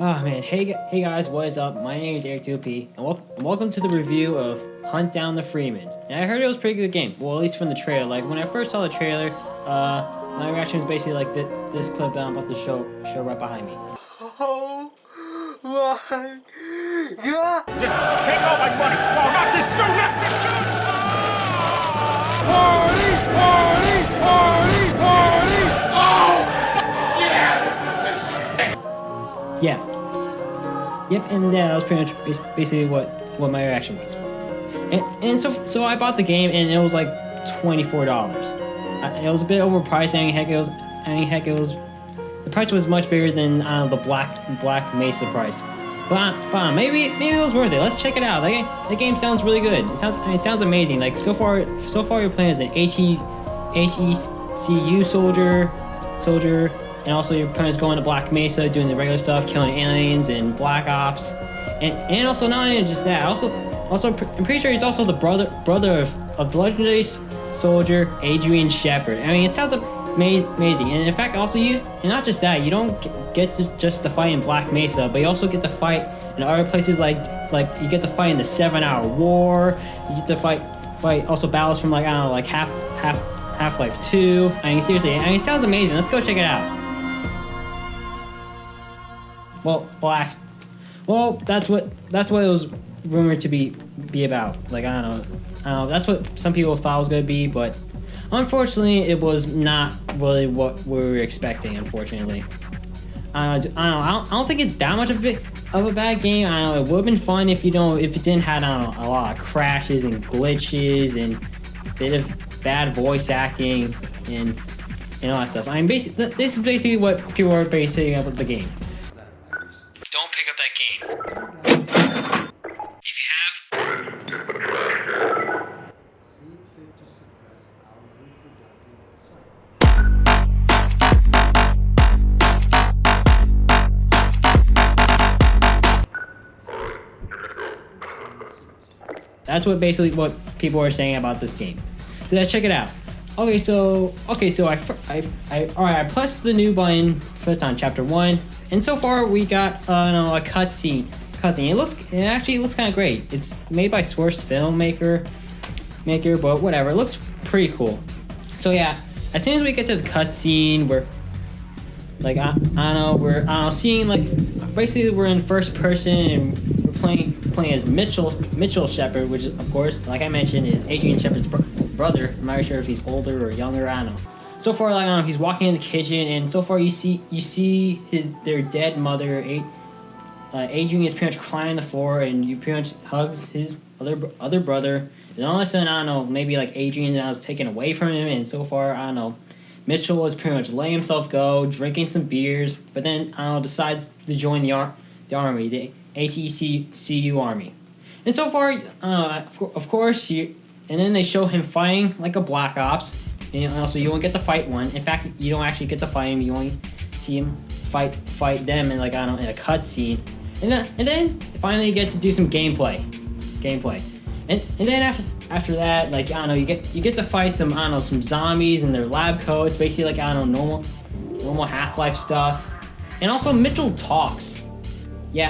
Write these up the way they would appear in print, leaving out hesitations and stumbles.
Oh man, hey guys, what is up? My name is D.O.P. and welcome to the review of Hunt Down The Freeman. And I heard it was a pretty good game, well, at least from the trailer. Like, when I first saw the trailer, my reaction was basically like this clip that I'm about to show right behind me. Oh my god! Just take all my money! No, not this soon! Not this soon! Party! Party! Party! Party! Oh! Yeah! This is the shit! Yeah. Yep, and that was pretty much basically what my reaction was. And so I bought the game and it was like $24. It was a bit overpriced. The price was much bigger than the Black Mesa price. But maybe it was worth it. Let's check it out. The game sounds really good. It sounds amazing. Like so far you're playing as an HECU soldier, and also you're kind of going to Black Mesa, doing the regular stuff, killing aliens and Black Ops, and also not only just that. Also I'm pretty sure he's also the brother of the legendary soldier Adrian Shepard. I mean, it sounds amazing, and in fact, also and not just that, you don't get to just the fight in Black Mesa, but you also get to fight in other places like you get to fight in the 7-Hour War. You get to fight also battles from like, I don't know, like Half-Life 2. I mean, seriously, it sounds amazing. Let's go check it out. Well, that's what it was rumored to be about. Like, I don't know. That's what some people thought it was gonna be, but unfortunately, it was not really what we were expecting. Unfortunately, I don't think it's that much of a bad game. I don't know. It would have been fun if it didn't have, I don't know, a lot of crashes and glitches and a bit of bad voice acting and all that stuff. I mean, this is basically what people are basing about the game. Don't pick up that game. If you have. That's what people are saying about this game. So let's check it out. Okay, so I pressed the new button first on chapter 1, and so far we got a cutscene. It actually looks kind of great. It's made by Source Filmmaker, but whatever. It looks pretty cool. So yeah, as soon as we get to the cutscene, we're like we're seeing, like, basically we're in first person and we're playing as Mitchell Shepard, which of course, like I mentioned, is Adrian Shepard's brother. I'm not sure if he's older or younger. I don't know. So far, like, I don't know, he's walking in the kitchen, and so far you see their dead mother. Adrian is pretty much crying on the floor, and you pretty much hugs his other brother. And all of a sudden, I don't know, maybe like Adrian was taken away from him, and so far, I don't know, Mitchell was pretty much letting himself go, drinking some beers, but then, I don't know, decides to join the army, the HECU army. And so far, of course, and then they show him fighting like a Black Ops, and also you won't get to fight one. In fact, you don't actually get to fight him. You only see him fight them in, like, I don't know, in a cutscene. And then finally you get to do some gameplay. And then after that, like, I don't know, you get to fight some, I don't know, some zombies in their lab coats, basically like, I don't know, normal Half-Life stuff. And also Mitchell talks. So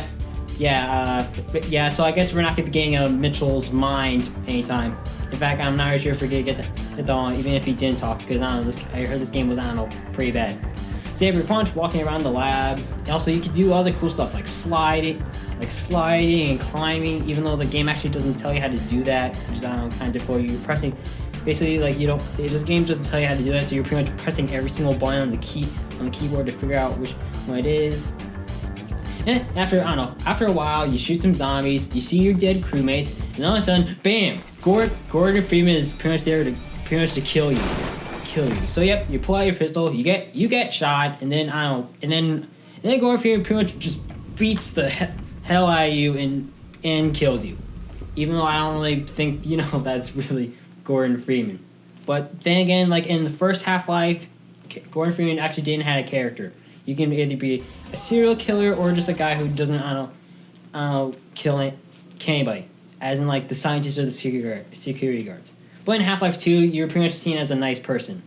I guess we're not gonna be getting Mitchell's mind anytime. In fact, I'm not really sure if we're gonna get that on, even if he didn't talk, because I don't know, I heard this game was, I don't know, pretty bad. So yeah, we're walking around the lab. And also, you can do other cool stuff like sliding and climbing, even though the game actually doesn't tell you how to do that, which is, I don't know, kind of for you pressing. Basically, like, this game doesn't tell you how to do that, so you're pretty much pressing every single button on the keyboard to figure out which one it is. And after a while, you shoot some zombies, you see your dead crewmates, and all of a sudden, bam! Gordon Freeman is pretty much there to kill you. So yep, you pull out your pistol, you get shot, and then then Gordon Freeman pretty much just beats the hell out of you and kills you. Even though I don't really think, that's really Gordon Freeman. But then again, like in the first Half-Life, Gordon Freeman actually didn't have a character. You can either be a serial killer or just a guy who doesn't, kill anybody. As in, like, the scientists or the security guards. But in Half-Life 2, you're pretty much seen as a nice person.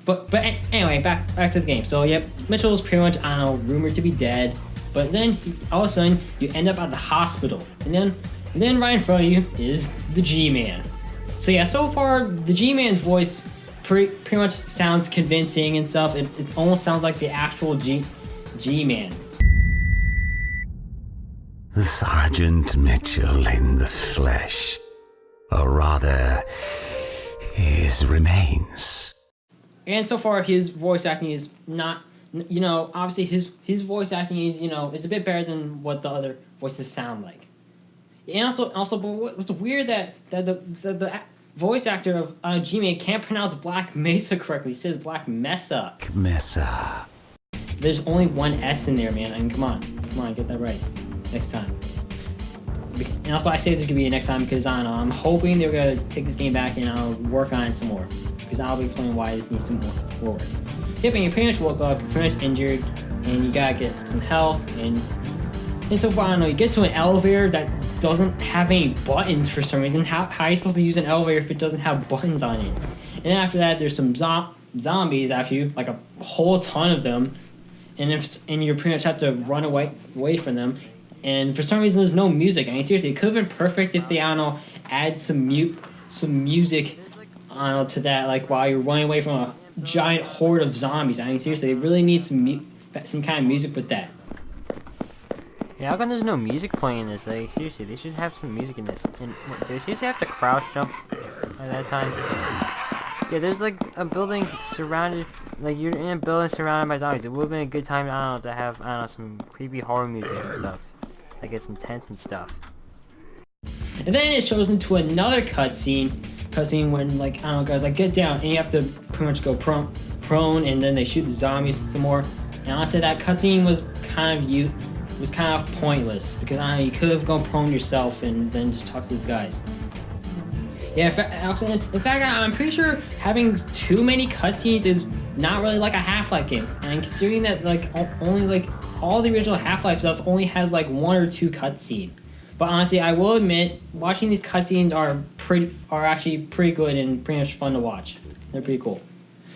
But anyway, back to the game. So, yep, Mitchell is pretty much, rumored to be dead. But then all of a sudden you end up at the hospital, and then right in front of you is the G-Man. So yeah, so far the G-Man's voice pretty much sounds convincing and stuff. It almost sounds like the actual G-Man. Sergeant Mitchell in the flesh, or rather, his remains. And so far his voice acting is not, obviously his voice acting is, is a bit better than what the other voices sound like. And also, but what's weird that the voice actor of G-Man can't pronounce Black Mesa correctly. He says Black Mesa. Mesa. There's only one S in there, man. I mean, come on, get that right next time. And also, I say there's gonna be a next time because I don't know. I'm hoping they're gonna take this game back and I'll work on it some more, because I'll be explaining why this needs some more work. Yep, and you pretty much woke up, you're pretty much injured, and you gotta get some help. And so far, I don't know. You get to an elevator that doesn't have any buttons for some reason. How are you supposed to use an elevator if it doesn't have buttons on it? And then after that, there's some zombies after you, like a whole ton of them, and you pretty much have to run away from them. And for some reason, there's no music. I mean, seriously, it could have been perfect if they, I don't know, add some music, I don't know, to that, like while you're running away from a giant horde of zombies. I mean, seriously, they really need some kind of music with that. Yeah, how come there's no music playing in this? Like, seriously, they should have some music in this. And what, do they seriously have to crouch jump at that time? Yeah, there's like a building surrounded, like you're in a building surrounded by zombies. It would have been a good time, I don't know, to have, I don't know, some creepy horror music and stuff. Like, it's intense and stuff. And then it shows into another cutscene when, like, I don't know, guys, like, get down, and you have to pretty much go prone, and then they shoot the zombies some more. And honestly, that cutscene was kind of pointless, because I don't know, you could have gone prone yourself and then just talk to the guys. Yeah, in fact, I'm pretty sure having too many cutscenes is not really like a Half-Life game. And considering that, like, only, like, all the original Half-Life stuff only has, like, 1 or 2 cutscenes. But honestly, I will admit, watching these cutscenes are actually pretty good and pretty much fun to watch. They're pretty cool.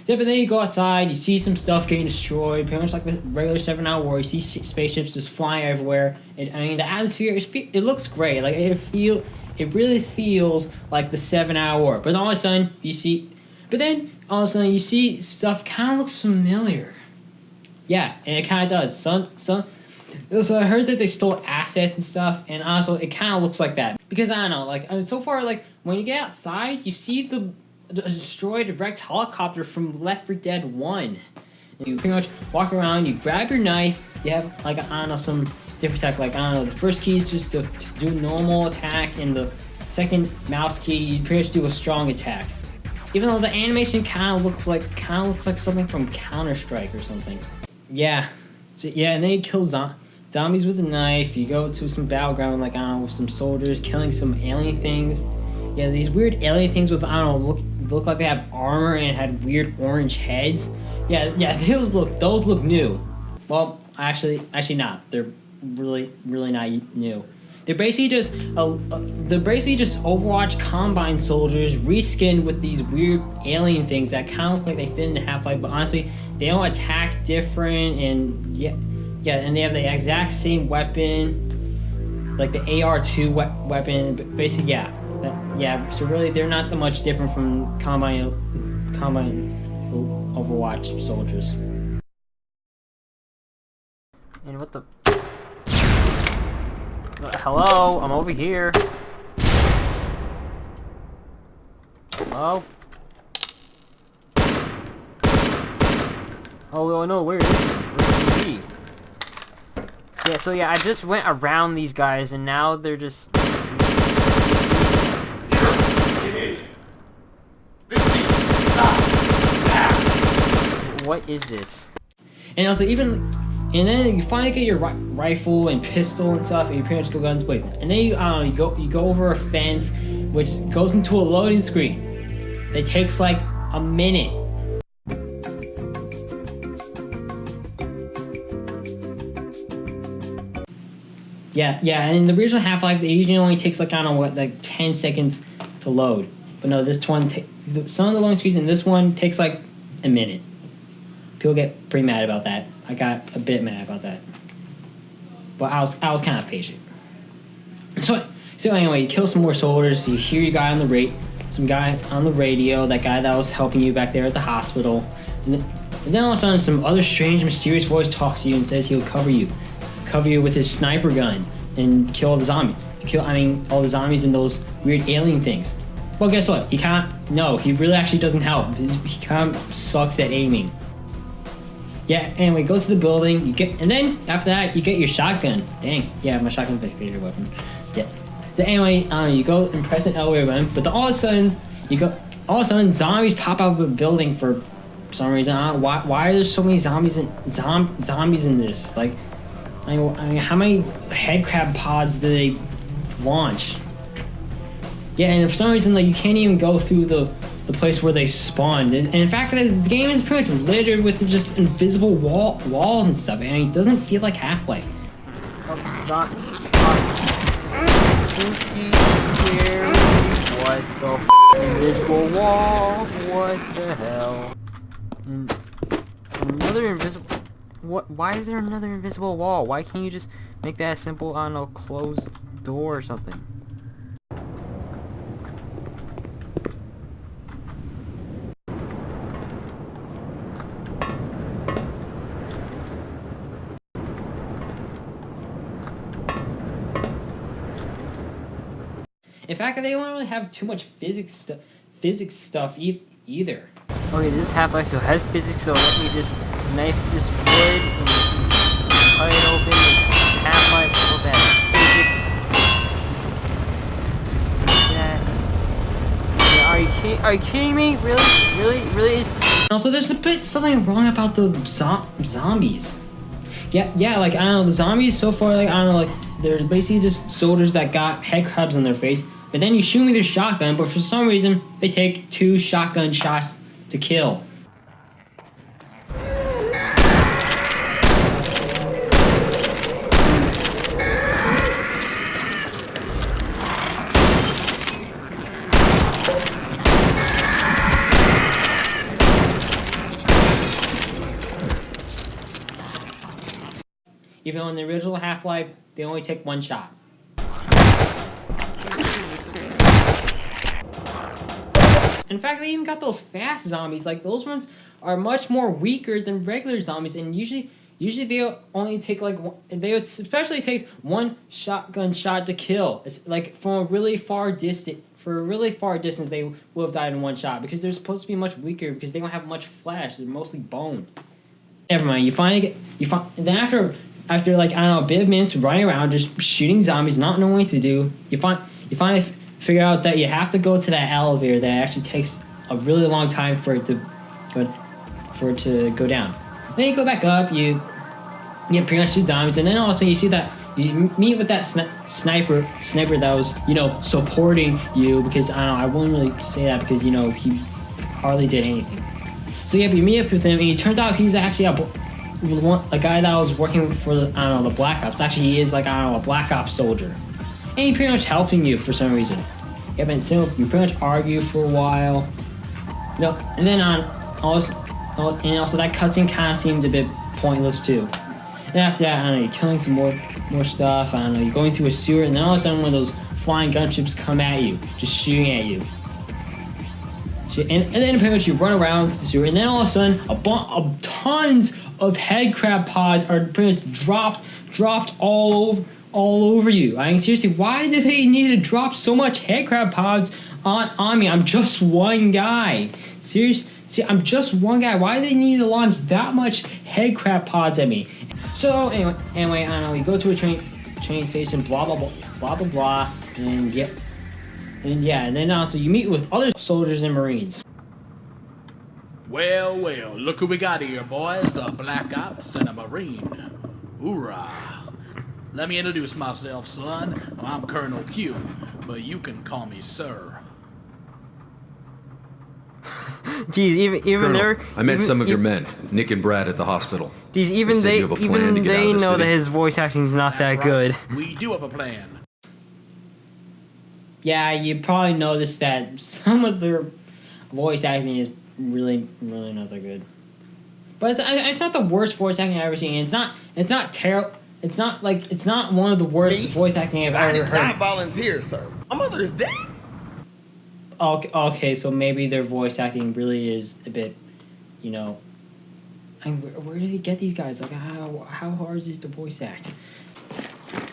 Yeah, but then you go outside, you see some stuff getting destroyed, pretty much like the regular 7-hour war. You see spaceships just flying everywhere. I mean, the atmosphere, it looks great. Like, it really feels like the 7-hour war. But all of a sudden, you see stuff kind of looks familiar. Yeah, and it kind of does. So I heard that they stole assets and stuff, and also it kind of looks like that. Because I don't know, like, so far, like, when you get outside, you see the destroyed wrecked helicopter from Left 4 Dead 1. You pretty much walk around, you grab your knife, you have, like, I don't know, some different attack. Like, I don't know, the first key is just to do a normal attack, and the second mouse key, you pretty much do a strong attack. Even though the animation kind of looks like something from Counter-Strike or something. Yeah. So, yeah, and then you kill zombies with a knife. You go to some battleground, like, I don't know, with some soldiers, killing some alien things. Yeah, these weird alien things with, I don't know, look like they have armor and had weird orange heads. Yeah, those look new. Well, actually not. They're really not new. They're basically just Overwatch Combine soldiers reskinned with these weird alien things that kind of look like they fit into Half-Life, but honestly, they don't attack different, and yeah, and they have the exact same weapon, like the AR2 weapon. But basically, yeah. So really, they're not that much different from Combine Overwatch soldiers. And what the? Hello, I'm over here. Hello? Oh no, where is he? Yeah, so yeah, I just went around these guys and now they're just... What is this? And also, and then you finally get your rifle and pistol and stuff, and you pretty much go guns blazing. And then you go over a fence, which goes into a loading screen. That takes like a minute. Yeah, and in the original Half-Life, it usually only takes like, I don't know what, like 10 seconds to load. But no, this one, some of the loading screens in this one takes like a minute. People get pretty mad about that. I got a bit mad about that. but I was kind of patient. So anyway, you kill some more soldiers. You hear your guy on some guy on the radio, that guy that was helping you back there at the hospital, and then all of a sudden, some other strange, mysterious voice talks to you and says he'll cover you with his sniper gun and kill all the zombies. All the zombies and those weird alien things. Well, guess what? He can't. No, he really actually doesn't help. He kind of sucks at aiming. Yeah. Anyway, go to the building. And then after that, you get your shotgun. Dang. Yeah, my shotgun's my favorite weapon. Yeah. So anyway, you go and press an elevator button, but then all of a sudden, zombies pop out of a building for some reason. Why are there so many zombies in this? Like, how many head crab pods do they launch? Yeah, and for some reason, like, you can't even go through the place where they spawned. And in fact, this game is pretty much littered with just invisible walls and stuff. And it doesn't feel like Half-Life. Zombies. Spooky, scary. What the f? Invisible wall. What the hell? Another invisible. What? Why is there another invisible wall? Why can't you just make that a simple, I don't know, closed door or something? In fact, they don't really have too much physics stuff either. Okay, this is Half-Life, so it has physics, so let me just knife this wood and cut it open. It's Half-Life, it's supposed to have physics. Just do that. Yeah, are you kidding me? Really? And also, there's something wrong about the zombies. Yeah, like, I don't know, the zombies so far, like, I don't know, like, they're basically just soldiers that got head crabs on their face, but then you shoot me with your shotgun, but for some reason, they take 2 shotgun shots to kill. Even though in the original Half-Life, they only take 1 shot. In fact, they even got those fast zombies. Like, those ones are much more weaker than regular zombies, and usually they only take like they would especially take 1 shotgun shot to kill. It's like from a really far distance. For a really far distance, they would have died in 1 shot because they're supposed to be much weaker because they don't have much flesh. They're mostly bone. Never mind. And then after like, I don't know, a bit of minutes running around just shooting zombies, not knowing what to do, you finally figure out that you have to go to that elevator that actually takes a really long time for it to go down. Then you go back up, you pretty much shoot zombies, and then also you see that you meet with that sniper that was, supporting you, because I don't know, I wouldn't really say that because, he hardly did anything. So yeah, you meet up with him, and it turns out he's actually a guy that was working for the Black Ops. Actually, he is like, a Black Ops soldier. And he pretty much helping you for some reason. Yeah, but so you pretty much argue for a while. And then also that cutscene kind of seemed a bit pointless too. And after that, I don't know, you're killing some more stuff. I don't know, you're going through a sewer, and then all of a sudden one of those flying gunships come at you, just shooting at you. And then pretty much you run around to the sewer, and then all of a sudden tons of head crab pods are pretty much dropped all over you. I mean, seriously, why did they need to drop so much head crab pods on me? I'm just one guy. Seriously, I'm just one guy. Why do they need to launch that much head crab pods at me? So anyway, I don't know. You go to a train station, blah blah blah blah blah blah, and then also you meet with other soldiers and Marines. Well, look who we got here, boys. A Black Ops and a Marine. Hoorah. Let me introduce myself, son. I'm Colonel Q, but you can call me Sir. Jeez, even Colonel, I met some of your men, Nick and Brad, at the hospital. Jeez, even they know that his voice acting is not that good. We do have a plan. Yeah, you probably noticed that some of their voice acting is really not that good. But it's not the worst voice acting I've ever seen. It's not it's not one of the worst Me? voice acting I've I ever did not heard. volunteer, sir. My mother is dead. Okay, so maybe their voice acting really is a bit, you know. I mean, where did he get these guys? Like, how hard is it to voice act?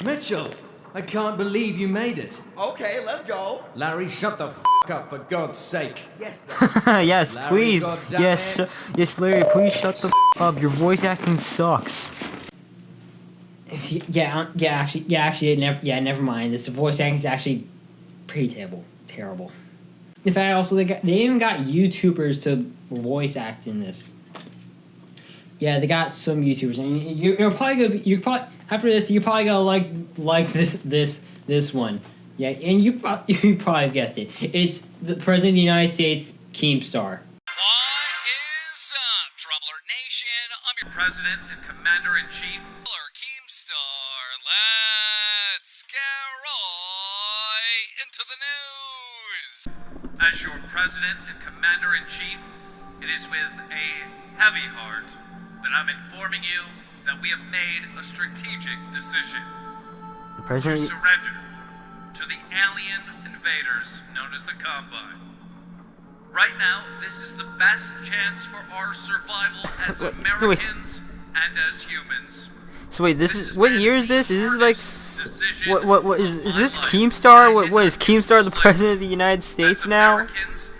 Mitchell, I can't believe you made it. Okay, let's go. Larry, shut the up for God's sake. Yes. Yes, Larry, please. goddamn Yes, it. yes, Larry, please shut the up. Your voice acting sucks. Never mind. This voice acting is actually pretty terrible. In fact, also they even got YouTubers to voice act in this. Yeah, they got some YouTubers, and you're probably after this you're probably gonna like this one. Yeah, and you probably guessed it. It's the President of the United States, Keemstar. What is up, Troubler Nation? I'm your President and Commander-in-Chief, Keemstar. Let's get right into the news. As your President and Commander-in-Chief, it is with a heavy heart that I'm informing you that we have made a strategic decision The to president. surrender to the alien invaders known as the Combine. Right now, this is the best chance for our survival as Wait, Americans and as humans. So wait, this is what been year is the this? Is this like decision what is of this my life. Keemstar? I What did is not Keemstar the live president of the United States as now? Americans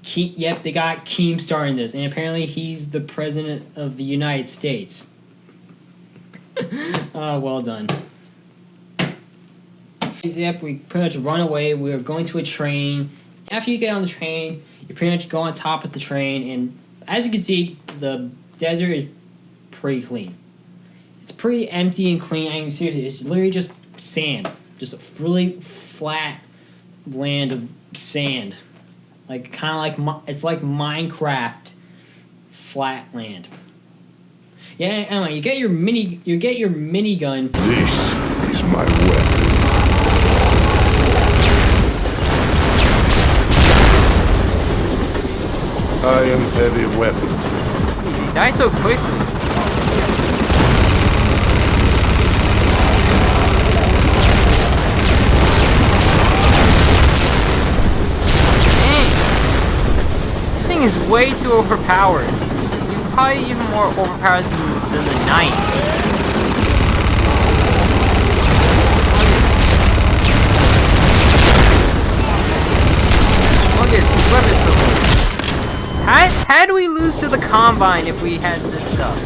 Yep, they got Keemstar in this, and apparently he's the president of the United States. Well done. Yep, we pretty much run away. We're going to a train. After you get on the train, you pretty much go on top of the train, and as you can see, the desert is pretty clean. It's pretty empty and clean. I mean, seriously, it's literally just sand. Just a really flat land of sand. Like, kind of like, it's like Minecraft flat land. Yeah, anyway, you get your minigun. This is my weapon. I am heavy weapons. He died so quickly. Dang. This thing is way too overpowered. He's probably even more overpowered than the knife. Look at this weapon is so good. How do we lose to the Combine if we had this stuff?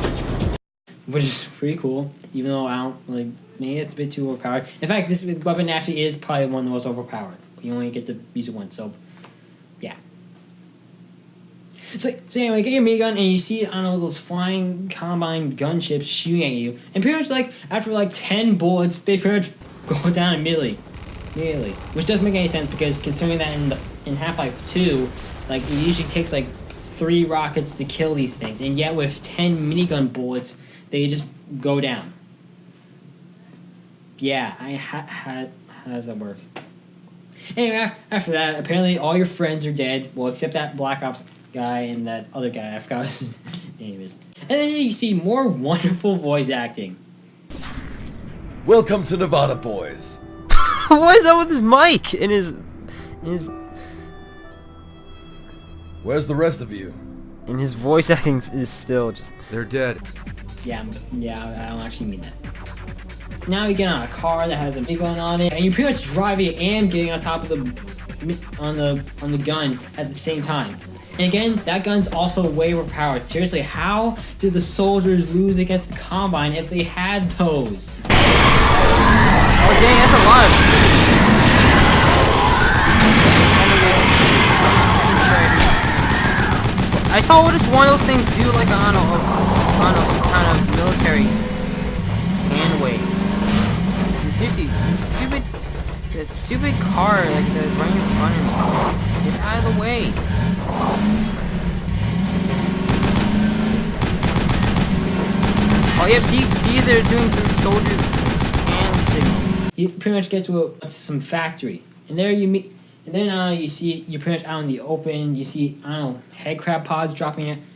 Which is pretty cool, even though I don't, like, maybe it's a bit too overpowered. In fact, this weapon actually is probably one of the most overpowered. You only get to use it once, so, yeah. So anyway, get your minigun, and you see, I don't know, those flying Combine gunships shooting at you. And pretty much, like, after, like, 10 bullets, they pretty much go down immediately. Which doesn't make any sense, because considering that in Half-Life 2, like, it usually takes, like, 3 rockets to kill these things, and yet with 10 minigun bullets, they just go down. Yeah, how does that work? Anyway, after that, apparently all your friends are dead, well, except that Black Ops guy and that other guy, I forgot his name is. And then you see more wonderful voice acting. Welcome to Nevada, boys. What is up with his mic and his Where's the rest of you? and his voice acting is still just. They're dead. Yeah, I don't actually mean that. Now you get on a car that has a minigun on it, and you pretty much drive it and getting on top of on the gun at the same time. And again, that gun's also way overpowered. Seriously, how did the soldiers lose against the Combine if they had those? Oh dang, that's a lot. I saw just one of those things do like on a kind of military hand wave. Seriously, that stupid car like that is right in front of me. Get out of the way. Oh yeah, see they're doing some soldier hand signal. You pretty much get to some factory, and there you meet. And then you see you're pretty much out in the open. You see, I don't know, head crab pods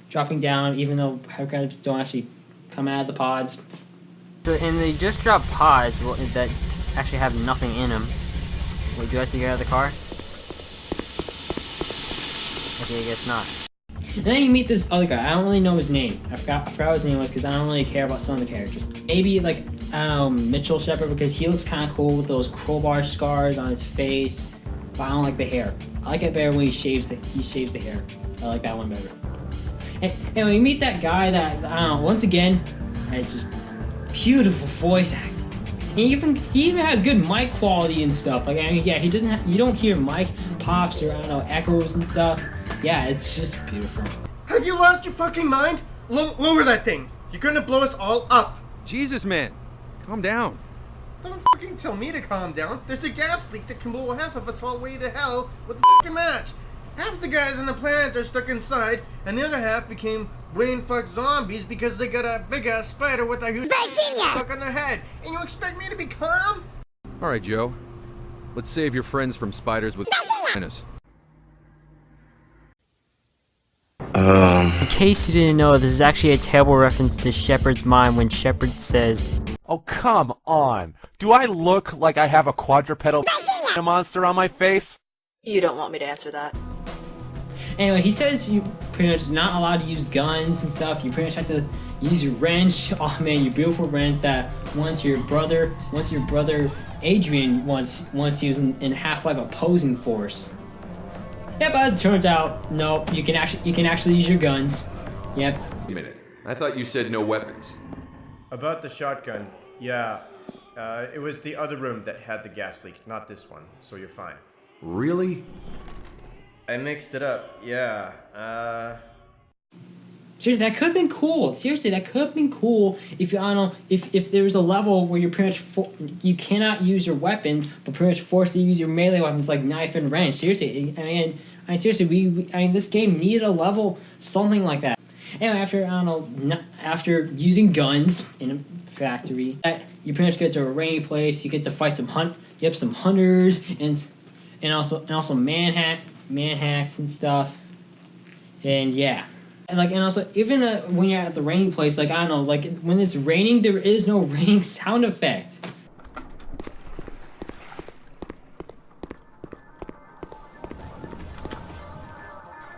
dropping down, even though helicopters don't actually come out of the pods. So, and they just drop pods that actually have nothing in them. Wait, do I have to get out of the car? Okay, I guess not. And then you meet this other guy. I don't really know his name. I forgot what his name was because I don't really care about some of the characters. Maybe like, I don't know, Mitchell Shepard, because he looks kind of cool with those crowbar scars on his face. But I don't like the hair. I like it better when he shaves the hair. I like that one better. And we meet that guy that, I don't know, once again, it's just beautiful voice acting. He even has good mic quality and stuff. Like, I mean, yeah, you don't hear mic pops or, I don't know, echoes and stuff. Yeah, it's just beautiful. Have you lost your fucking mind? Lower that thing. You're gonna blow us all up. Jesus, man. Calm down. Don't fucking tell me to calm down. There's a gas leak that can blow half of us all the way to hell with the fucking match. Half the guys on the planet are stuck inside, and the other half became brain-fucked zombies because they got a big-ass spider with a huge stuck on their head. And you expect me to be calm? All right, Joe. Let's save your friends from spiders with vaginas. In case you didn't know, this is actually a terrible reference to Shepard's mind when Shepard says, "Oh, come on. Do I look like I have a quadrupedal monster on my face?" You don't want me to answer that. Anyway, he says you pretty much not allowed to use guns and stuff. You pretty much have to use your wrench. Oh man, your beautiful wrench that once your brother Adrian once used in Half-Life opposing force. Yeah, but as it turns out, no, you can actually use your guns. Yep. Wait a minute. I thought you said no weapons. About the shotgun, yeah. It was the other room that had the gas leak, not this one, so you're fine. Really? I mixed it up, yeah. Seriously, that could have been cool. Seriously, that could have been cool if I don't know, if there was a level where you're pretty much you cannot use your weapons, but pretty much forced to use your melee weapons like knife and wrench. Seriously, I mean, seriously, this game needed a level something like that. Anyway, after using guns in a factory, you pretty much get to a rainy place. You get to fight some hunters and also manhacks and stuff, and yeah. And also, even when you're at the raining place, like, I don't know, like, when it's raining, there is no raining sound effect.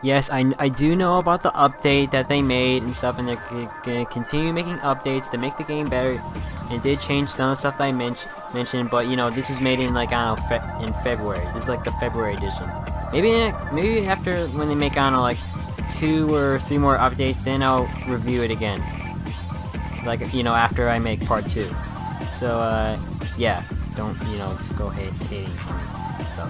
yes, I do know about the update that they made and stuff, and they're gonna continue making updates to make the game better. It did change some of the stuff that I mentioned, but, you know, this is made in, like, I don't know, in February. This is, like, the February edition. Maybe after, when they make, I don't know, like, 2 or 3 more updates, then I'll review it again. Like, you know, after I make part 2. So, yeah, don't, you know, go hating on me. So.